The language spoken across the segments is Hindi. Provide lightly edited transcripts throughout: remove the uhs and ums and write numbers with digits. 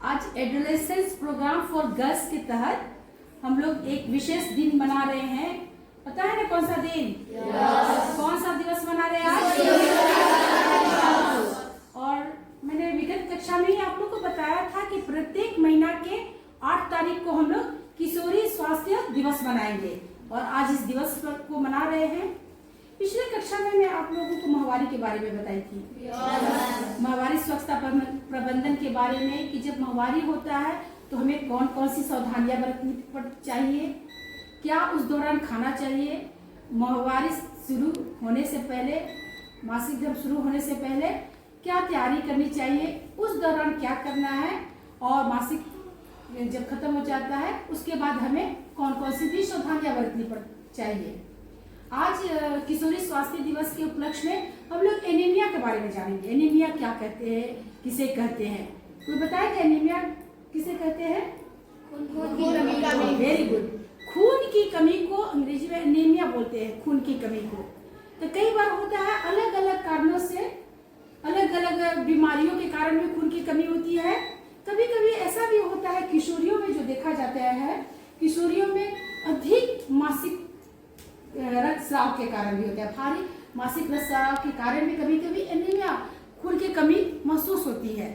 आज एडोलेसेंस प्रोग्राम फॉर गर्ल्स के तहत हम लोग एक विशेष दिन मना रहे हैं। पता है ना कौन सा दिन? कौन सा दिवस मना रहे हैं आज? और मैंने विगत कक्षा में ही आप लोग को बताया था कि प्रत्येक महीना के 8 तारीख को हम लोग किशोरी स्वास्थ्य दिवस मनाएंगे और आज इस दिवस को मना रहे हैं। पिछले कक्षा में मैं आप लोगों को माहवारी के बारे में बताई थी, माहवारी स्वच्छता प्रबंधन के बारे में कि जब माहवारी होता है तो हमें कौन कौन सी सावधानियां बरतनी चाहिए, क्या उस दौरान खाना चाहिए, माहवारी शुरू होने से पहले, मासिक धर्म शुरू होने से पहले क्या तैयारी करनी चाहिए, उस दौरान क्या करना है और मासिक जब खत्म हो जाता है उसके बाद हमें कौन कौन सी भी सावधानियां बरतनी चाहिए। आज किशोरी स्वास्थ्य दिवस के उपलक्ष्य में हम लोग एनीमिया के बारे में जानेंगे। एनीमिया क्या कहते हैं, किसे कहते हैं? कोई बताएगा एनीमिया किसे कहते हैं? खून की कमी। Very good. खून की कमी को अंग्रेजी में एनीमिया बोलते हैं, खून की कमी को। तो कई बार होता है अलग अलग कारणों से, अलग अलग बीमारियों के कारण भी खून की कमी होती है। कभी कभी ऐसा भी होता है किशोरियों में, जो देखा जाता है किशोरियों में अधिक मासिक रक्तस्राव के कारण भी होता है, भारी मासिक रक्तस्राव के कारण भी कभी कभी एनीमिया, खून की कमी महसूस होती है।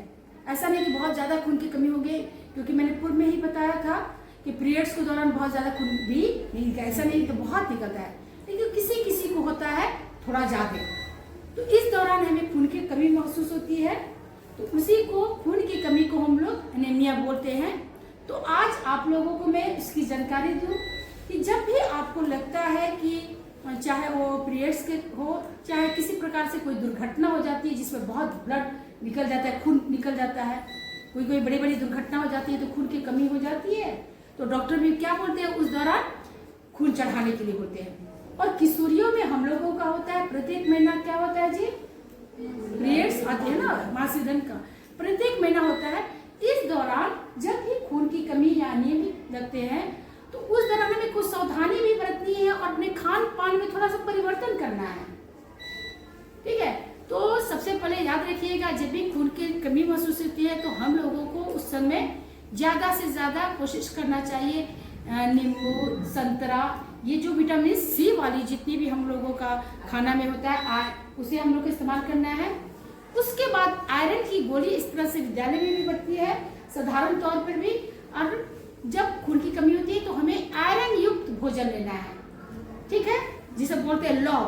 ऐसा नहीं कि बहुत ज्यादा खून की कमी हो गई, क्योंकि मैंने पूर्व में ही बताया था कि पीरियड्स के दौरान बहुत ज्यादा खून भी नहीं निकलता, ऐसा नहीं तो बहुत निकलता है, लेकिन किसी किसी को होता है थोड़ा ज्यादा। तो इस दौरान हमें खून की कमी महसूस होती है, तो उसी को खून की कमी को हम लोग एनीमिया बोलते हैं। तो आज आप लोगों को मैं इसकी जानकारी दूं कि जब भी आपको लगता है कि चाहे वो पीरियड्स के हो, चाहे किसी प्रकार से कोई दुर्घटना हो जाती है जिसमें बहुत ब्लड निकल जाता है, खून निकल जाता है, कोई कोई बड़ी बड़ी दुर्घटना हो जाती है तो खून की कमी हो जाती है, तो डॉक्टर भी क्या बोलते हैं, उस दौरान खून चढ़ाने के लिए बोलते हैं। और किशोरियों में हम लोगों का होता है प्रत्येक महीना क्या होता है जी? पीरियड्स आते हैं ना, मासिक धर्म का प्रत्येक महीना होता है। इस दौरान जब भी खून की कमी या अनियमित लगते हैं तो उस दौरान हमें कुछ सावधानी भी बरतनी है और अपने खान पान में थोड़ा सा परिवर्तन करना है। ठीक है, तो सबसे पहले याद रखिएगा, जब भी खून की कमी महसूस होती है तो हम लोगों को उस समय ज्यादा से ज्यादा कोशिश करना चाहिए नींबू, संतरा, ये जो विटामिन सी वाली जितनी भी हम लोगों का खाना में होता है उसे हम लोग को इस्तेमाल करना है। उसके बाद आयरन की गोली इस तरह से विद्यालय में भी बनती है साधारण तौर पर भी, और जब खून की कमी होती है तो हमें आयरन युक्त भोजन लेना है, ठीक है, जिसे बोलते हैं लौह।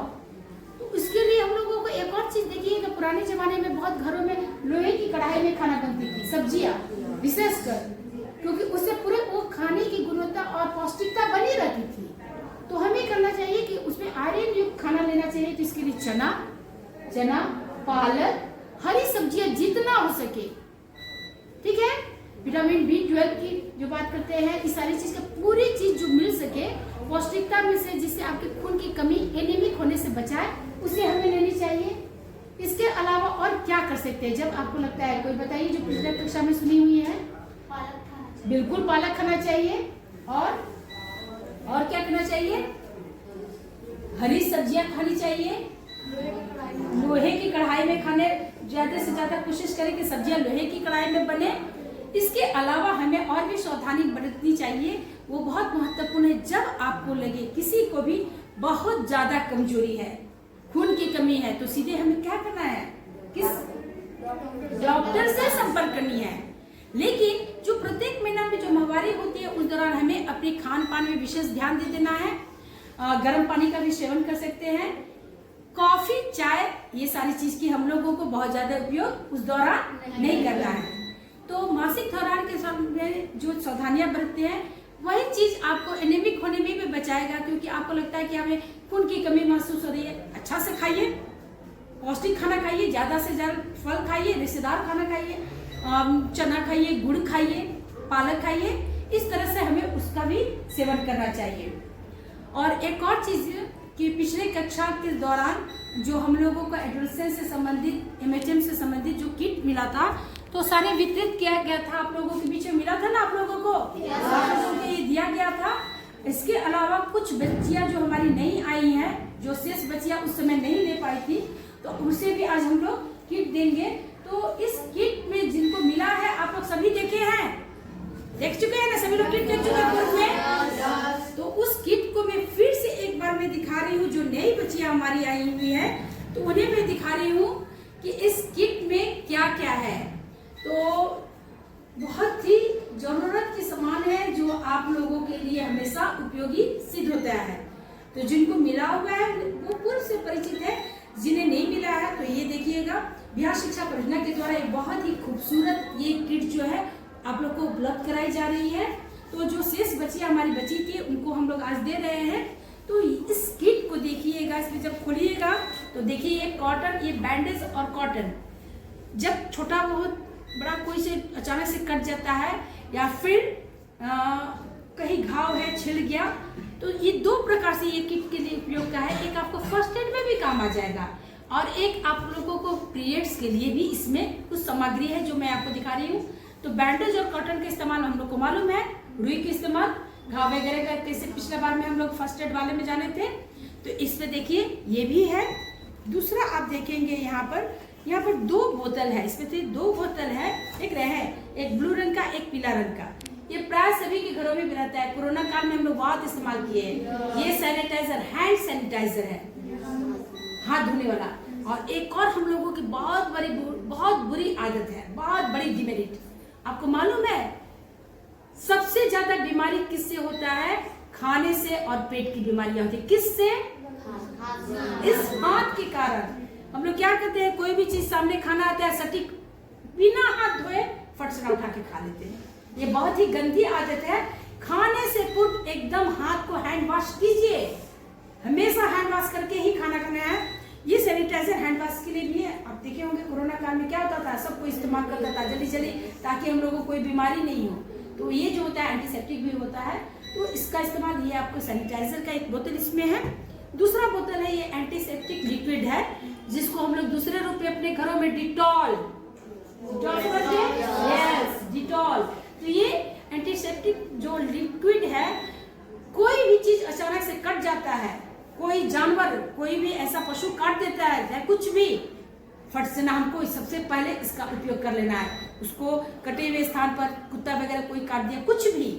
तो उसके लिए हम लोगों को एक और चीज देखिए, तो पुराने जमाने में बहुत घरों में लोहे की कढ़ाई में खाना बनती थी, सब्जियां विशेषकर, क्योंकि उससे पूरे वो खाने की गुणवत्ता और पौष्टिकता बनी रहती थी। तो हमें करना चाहिए कि उसमें आयरन युक्त खाना लेना चाहिए, तो इसके लिए चना, पालक, हरी सब्जियां जितना हो सके, ठीक है, विटामिन B12 की जो बात करते हैं, इस सारी चीज का पूरी चीज जो मिल सके पौष्टिकता में से, जिससे आपके खून की कमी एनीमिक होने से बचाए, उसे हमें लेनी चाहिए। इसके अलावा और क्या कर सकते हैं जब आपको लगता है? कोई बताइए जो पिछले कक्षा में सुनी हुई है। बिल्कुल पालक खाना चाहिए, और क्या करना चाहिए? हरी सब्जियां खानी चाहिए, लोहे की कढ़ाई में खाने, ज्यादा से ज्यादा कोशिश करें कि सब्जियां लोहे की कढ़ाई में बने। इसके अलावा हमें और भी सावधानी बरतनी चाहिए, वो बहुत महत्वपूर्ण है। जब आपको लगे किसी को भी बहुत ज्यादा कमजोरी है, खून की कमी है, तो सीधे हमें क्या करना है? किस डॉक्टर से संपर्क करनी है। लेकिन जो प्रत्येक महीना में जो माहवारी होती है उस दौरान हमें अपने खान पान में विशेष ध्यान दे देना है। गर्म पानी का भी सेवन कर सकते हैं, कॉफी, चाय, ये सारी चीज की हम लोगों को बहुत ज्यादा उपयोग उस दौरान नहीं करना है। तो मासिक दौरान के समय जो सावधानियां बरतते हैं वही चीज आपको एनीमिक होने में भी बचाएगा, क्योंकि आपको लगता है कि हमें खून की कमी महसूस हो रही है। अच्छा से खाइए, पौष्टिक खाना खाइए, ज्यादा से ज्यादा फल खाइए, रेशेदार खाना खाइए, चना खाइए, गुड़ खाइए, पालक खाइए, इस तरह से हमें उसका भी सेवन करना चाहिए। और एक और चीज कि पिछले कक्षा के दौरान जो हम लोगों को एडोलेसेंस से संबंधित, MHM से संबंधित जो किट मिला था, तो सारे वितरित किया गया था, आप लोगों के बीच में मिला था ना आप लोगों को, आप लोगों को ये दिया गया था। इसके अलावा कुछ बच्चियां जो हमारी नहीं आई हैं, जो शेष बच्चियां उस समय नहीं ले पाई थी, तो उसे भी आज हम लोग किट देंगे। तो इस किट में जिनको मिला है आप लोग सभी देखे हैं? आई हुई है, तो उन्हें मैं दिखा रही हूँ कि इस किट में क्या क्या है। तो बहुत ही जरूरत के सामान है जो आप लोगों के लिए हमेशा उपयोगी सिद्ध होता है। तो जिनको मिला हुआ है वो पूर्व से परिचित है, जिन्हें नहीं मिला है तो ये देखिएगा, बिहार शिक्षा परियोजना के द्वारा एक बहुत ही खूबसूरत ये किट जो है आप लोग को उपलब्ध कराई जा रही है। तो जो शेष बचिया हमारी बची थी उनको हम लोग आज दे रहे हैं। तो इस किट को देखिएगा, इसमें जब खोलिएगा तो देखिए ये कॉटन, ये बैंडेज और कॉटन, जब छोटा बहुत बड़ा कोई से अचानक से कट जाता है या फिर कहीं घाव है, छिल गया, तो ये दो प्रकार से ये किट के लिए उपयोग का है। एक आपको फर्स्ट एड में भी काम आ जाएगा और एक आप लोगों को पीरियड्स के लिए भी इसमें कुछ सामग्री है जो मैं आपको दिखा रही हूँ। तो बैंडेज और कॉटन का इस्तेमाल हम लोग को मालूम है, रुई के इस्तेमाल, घाव वगैरह का कैसे पिछले बार में हम लोग फर्स्ट एड वाले में जाने थे। तो इसमें देखिए ये भी है। दूसरा आप देखेंगे यहाँ पर दो बोतल है, इसमें से दो बोतल है, देख रहे हैं, एक ब्लू रंग का एक पीला रंग का। ये प्राय सभी के घरों में भी रहता है, कोरोना काल में हम लोग बहुत इस्तेमाल किए हैं। ये सैनिटाइजर, हैंड सैनिटाइजर है, हाथ धोने वाला। और एक और हम लोगों की बहुत बुरी आदत है, बहुत बड़ी डिमेरिट, आपको मालूम है सबसे ज्यादा बीमारी किससे होता है? खाने से और पेट की बीमारियां होती है। किससे? इस हाथ के कारण। हम लोग क्या करते हैं, कोई भी चीज सामने खाना आता है, सटीक बिना हाथ धोए फट से उठा के खा लेते हैं। ये बहुत ही गंदी आदत है। खाने से पूर्व एकदम हाथ को हैंड वॉश कीजिए, हमेशा हैंड वॉश करके ही खाना खाना है। ये सैनिटाइजर हैंड वॉश के लिए भी है। आप देखे होंगे कोरोना काल में क्या होता था, सबको इस्तेमाल करता था जल्दी ताकि हम लोगों को कोई बीमारी नहीं हो। तो ये जो होता है एंटीसेप्टिक भी होता है, तो इसका इस्तेमाल, ये आपको सैनिटाइजर का एक बोतल इसमें है। दूसरा बोतल है ये एंटीसेप्टिक लिक्विड है, जिसको हम लोग दूसरे रूप में अपने घरों में डिटॉल करते हैं। Yes, Dettol. तो ये एंटीसेप्टिक जो लिक्विड है, कोई भी चीज अचानक से कट जाता है, कोई जानवर, कोई भी ऐसा पशु काट देता है, चाहे कुछ भी, फट से ना हमको सबसे पहले इसका उपयोग कर लेना है। उसको कटे हुए स्थान पर कुत्ता वगैरह कोई काट दिया कुछ भी,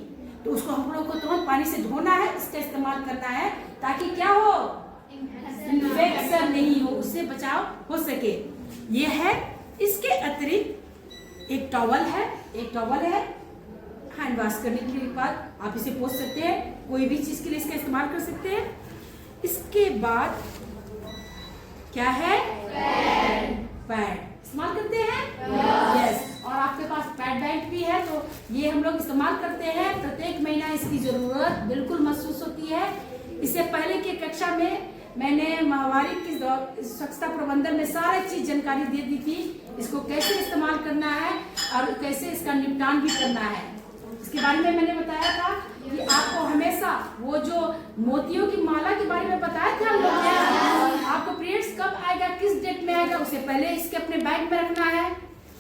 तो उसको हम लोग को तुरंत पानी से धोना है, इसका इस्तेमाल करना है ताकि क्या हो, इन्फेक्शन नहीं हो, उससे बचाव हो सके। ये है। इसके अतिरिक्त एक टॉवल है, हैंड वॉश करने के बाद आप इसे पोंछ सकते हैं, कोई भी चीज के लिए इसका इस्तेमाल कर सकते हैं। इसके बाद क्या है, पैड इस्तेमाल करते हैं। यस, और आपके पास पैड बैंक भी है, तो ये हम लोग इस्तेमाल करते हैं। प्रत्येक महीना इसकी जरूरत बिल्कुल महसूस होती है। इससे पहले की कक्षा में मैंने महामारी की स्वच्छता प्रबंधन में सारी चीज जानकारी दे दी थी, इसको कैसे इस्तेमाल करना है और कैसे इसका निपटान भी करना है। इसके बारे में मैंने बताया था कि आपको हमेशा वो जो मोतियों की माला के बारे में बताया था हम लोग ने, आपको पीरियड्स कब आएगा, किस डेट में आएगा, उसे पहले इसके अपने बैग में रखना है।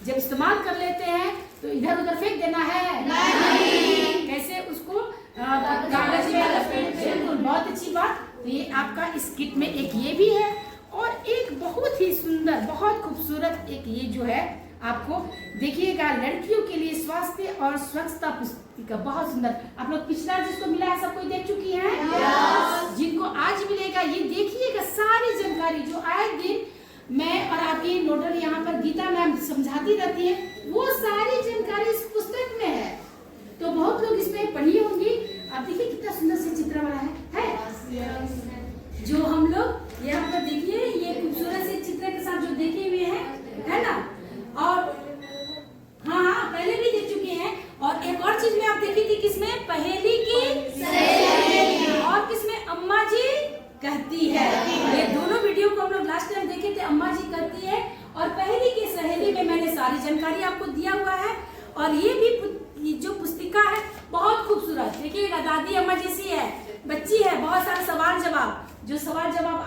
जब इस्तेमाल कर लेते हैं तो इधर उधर फेंक देना है नहीं। कैसे उसको कागज में लपेट, बिल्कुल, बहुत अच्छी बात। तो ये आपका इस किट में एक ये भी है और एक बहुत ही सुंदर, बहुत खूबसूरत एक ये जो है आपको देखिएगा, लड़कियों के लिए स्वास्थ्य और स्वच्छता पुस्तिका, बहुत सुंदर। आप लोग पिछला जिसको मिला है सब कोई देख चुकी हैं। जिनको आज मिलेगा ये देखिएगा, सारी जानकारी जो आए दिन मैं और आपकी नोडल यहाँ पर गीता मैम समझाती रहती है, वो सारी जानकारी इस पुस्तक में है। तो बहुत लोग इसमें पढ़ी होंगी। आप देखिए कितना सुंदर से चित्र वाला है जो हम लोग यहाँ पर देखिए, ये खूबसूरत से चित्र के साथ जो देखे हुए हैं, है ना। और हाँ, पहले भी देख चुके हैं। और एक और चीज में आप देखी थी, किसमें, पहेली की सहेली, और किसमें, अम्मा जी कहती है। ये दोनों वीडियो को हम लोग लास्ट टाइम देखे थे, अम्मा जी कहती है और पहेली की सहेली में मैंने सारी जानकारी आपको दिया हुआ है। और ये भी जो पुस्तिका है बहुत खूबसूरत, देखिएगा, दादी अम्मा जैसी है, बच्ची है, बहुत सारे सवाल जवाब, जो सवाल जवाब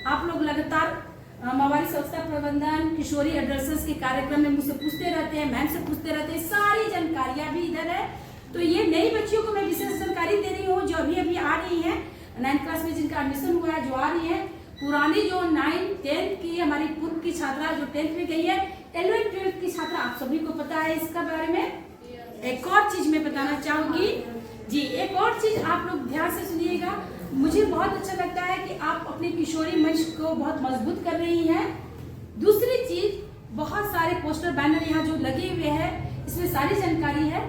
आप लोग लगातार महामारी स्वच्छता प्रबंधन किशोरी एड्रेसेस के कार्यक्रम में मुझसे पूछते रहते हैं, मैम से पूछते रहते हैं, सारी जानकारियां भी इधर है। तो ये नई बच्चियों को मैं विशेष जानकारी दे रही हूँ जो अभी आ रही है 9th क्लास में, जिनका एडमिशन हुआ है, जो आ रही है। पुरानी जो 9th 10th की हमारी पूर्व की छात्रा जो 10th में गई है, 11th 12th की छात्रा, आप सभी को पता है इसका बारे में। एक और चीज मैं बताना चाहूंगी जी, एक और चीज आप लोग ध्यान से सुनिएगा। मुझे बहुत अच्छा लगता है कि आप अपने किशोरी मंच को बहुत मजबूत कर रही हैं। दूसरी चीज, बहुत सारे पोस्टर बैनर यहाँ जो लगे हुए हैं, इसमें सारी जानकारी है।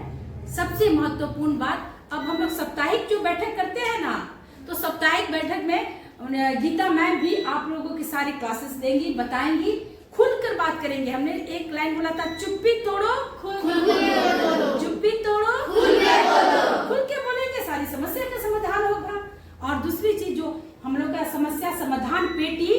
सबसे महत्वपूर्ण बात, अब हम लोग साप्ताहिक जो बैठक करते हैं ना, तो साप्ताहिक बैठक में गीता मैम भी आप लोगों की सारी क्लासेस देंगी, बताएंगी, खुलकर बात करेंगे। हमने एक लाइन बोला था, चुप्पी तोड़ो चुप्पी तोड़ो खुल के बोलेंगे, सारी समस्या का समाधान होगा। और दूसरी चीज, जो हम लोग का समस्या समाधान पेटी,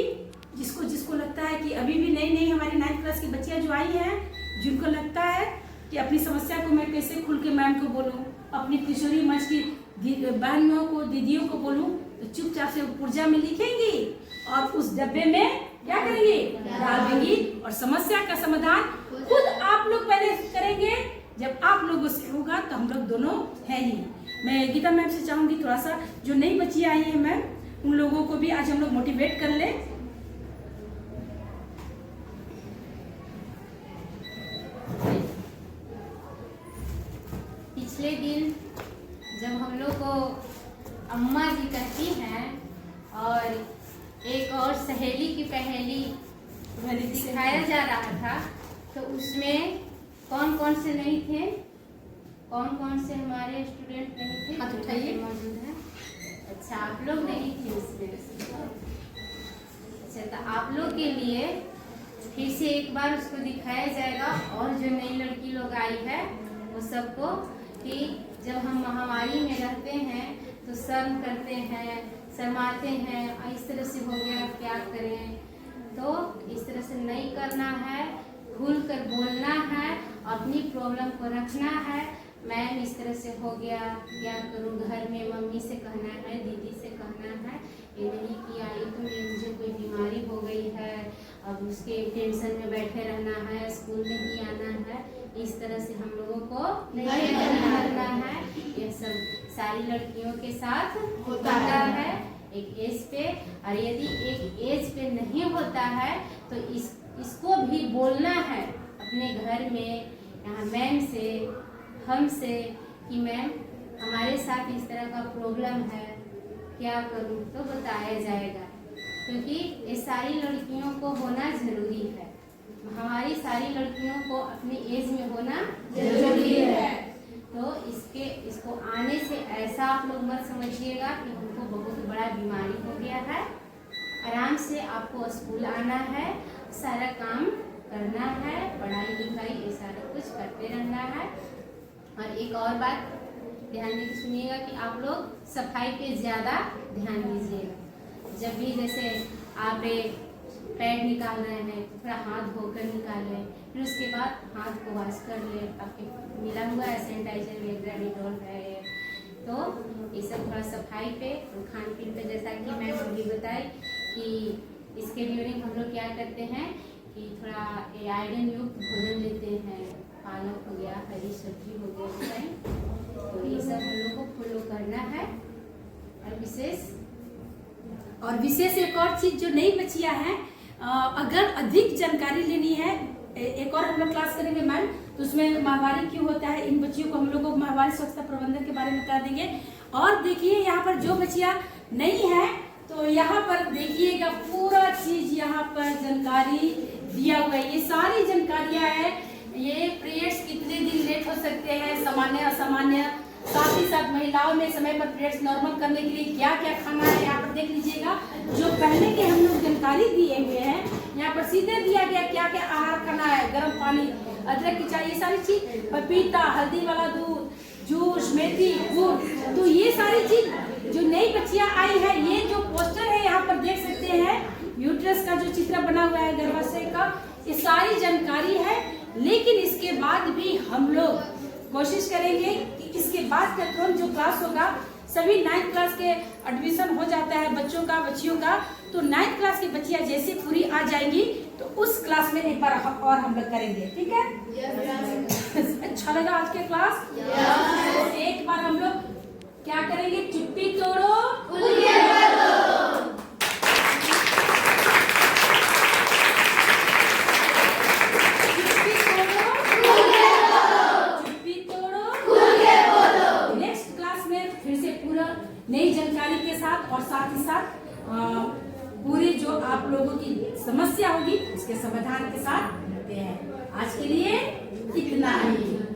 जिसको लगता है कि अभी भी नई हमारी 9th क्लास की बच्चियां जो आई हैं, जिनको लगता है कि अपनी समस्या को मैं कैसे खुल के मैम को बोलूं, अपनी किशोरी मंच की बहनों को, दीदियों को बोलूं, तो चुपचाप से पुर्जा में लिखेंगी और उस डब्बे में क्या करेंगे, डाल देंगी। और समस्या का समाधान खुद आप लोग पहले करेंगे। जब आप लोगों से होगा तो हम लोग दोनों हैं ही। मैं गीता मैम से चाहूंगी थोड़ा सा, जो नई बच्ची आई है मैम, उन लोगों को भी आज हम लोग मोटिवेट कर ले। पिछले दिन जब हम लोग को अम्मा जी कहती हैं और एक और सहेली की पहेली दिखाया जा रहा था, तो उसमें कौन कौन से नहीं थे, कौन कौन से हमारे स्टूडेंट नहीं थे? हाथ उठाइए। मौजूद है। अच्छा, आप लोग नहीं थे उसमें। अच्छा, तो आप लोग के लिए फिर से एक बार उसको दिखाया जाएगा। और जो नई लड़की लोग आई है वो सबको, कि जब हम महामारी में रहते हैं तो शर्म करते हैं, शर्माते हैं, इस तरह से हो गया, क्या करें। तो इस तरह से नहीं करना है, खुल कर बोलना है, अपनी प्रॉब्लम को रखना है। मैम इस तरह से हो गया, क्या करूं, घर में मम्मी से कहना है, दीदी से कहना है, ये नहीं किया, ये तो मुझे कोई बीमारी हो गई है, अब उसके टेंशन में बैठे रहना है, स्कूल नहीं आना है। इस तरह से हम लोगों को नहीं करना है। ये सब सारी लड़कियों के साथ होता है एक एज पे। और यदि एक एज पे नहीं होता है तो इसको भी बोलना है अपने घर में, यहाँ मैम से, हमसे, कि मैम हमारे साथ इस तरह का प्रॉब्लम है, क्या करूं, तो बताया जाएगा। क्योंकि ये सारी लड़कियों को होना जरूरी है। हमारी सारी लड़कियों को अपने एज में होना जरूरी है। तो इसको आने से ऐसा आप लोग मत समझिएगा कि हमको बहुत बड़ा बीमारी हो गया है। आराम से आपको स्कूल आना है, सारा काम करना है, पढ़ाई लिखाई ये सारा कुछ करते रहना है। और एक और बात ध्यान देकर सुनिएगा कि आप लोग सफाई पे ज़्यादा ध्यान दीजिएगा। जब भी जैसे आप पैड निकाल रहे हैं तो थोड़ा हाथ धोकर निकालें, फिर उसके बाद हाथ को वॉश कर लें। आपके मिला हुआ है सैनिटाइजर वगैरह, डिटॉल है, तो ये सब थोड़ा सफाई पे और खान पीन पे, जैसा कि मैं अभी बताई कि इसके ड्यूरिंग हम लोग क्या करते हैं कि थोड़ा आयरन युक्त भोजन लेते हैं, पालक हो गया, हरी सब्जी हो गया, तो ये सब हम लोग को फॉलो करना है। और विशेष एक और चीज जो नई बच्चियां हैं, अगर अधिक जानकारी लेनी है, एक और हम लोग क्लास करेंगे मैम, तो उसमें माहवारी क्यों होता है, इन बच्चियों को हम लोग को माहवारी स्वच्छता प्रबंधन के बारे में बता देंगे। और देखिए यहाँ पर जो बच्चियां नहीं है तो यहाँ पर देखिएगा पूरा चीज यहाँ पर जानकारी दिया हुआ है। ये सारी जानकारियां है। ये पीरियड्स कितने दिन लेट हो सकते हैं, सामान्य असामान्य, साथ ही साथ महिलाओं में समय पर पीरियड्स नॉर्मल करने के लिए क्या क्या खाना है, यहाँ पर देख लीजिएगा। जो पहले के हम लोग जानकारी दिए हुए हैं, यहाँ पर सीधे दिया गया क्या क्या आहार खाना है, गर्म पानी, अदरक की चाय, ये सारी चीज, पपीता, हल्दी वाला दूध, जूस, मेथी, गुड़। तो ये सारी चीज जो नई बच्चियां आई है, ये जो पोस्टर है यहाँ पर देख सकते हैं, यूट्रस का जो चित्र बना हुआ है, गर्भाशय का, ये सारी जानकारी है। लेकिन इसके बाद भी हम लोग कोशिश करेंगे कि इसके बाद का तुरंत जो क्लास होगा, सभी 9th क्लास के एडमिशन हो जाता है बच्चों का, बच्चियों का, तो 9th क्लास की बच्चियां जैसे पूरी आ जाएंगी तो उस क्लास में एक बार और हम लोग करेंगे, ठीक है? अच्छा लगा आज के क्लास? तो एक बार हम लोग क्या करेंगे, चुप्पी तोड़ो, नई जानकारी के साथ और साथ ही साथ पूरी जो आप लोगों की समस्या होगी उसके समाधान के साथ मिलते हैं। आज के लिए इतना ही।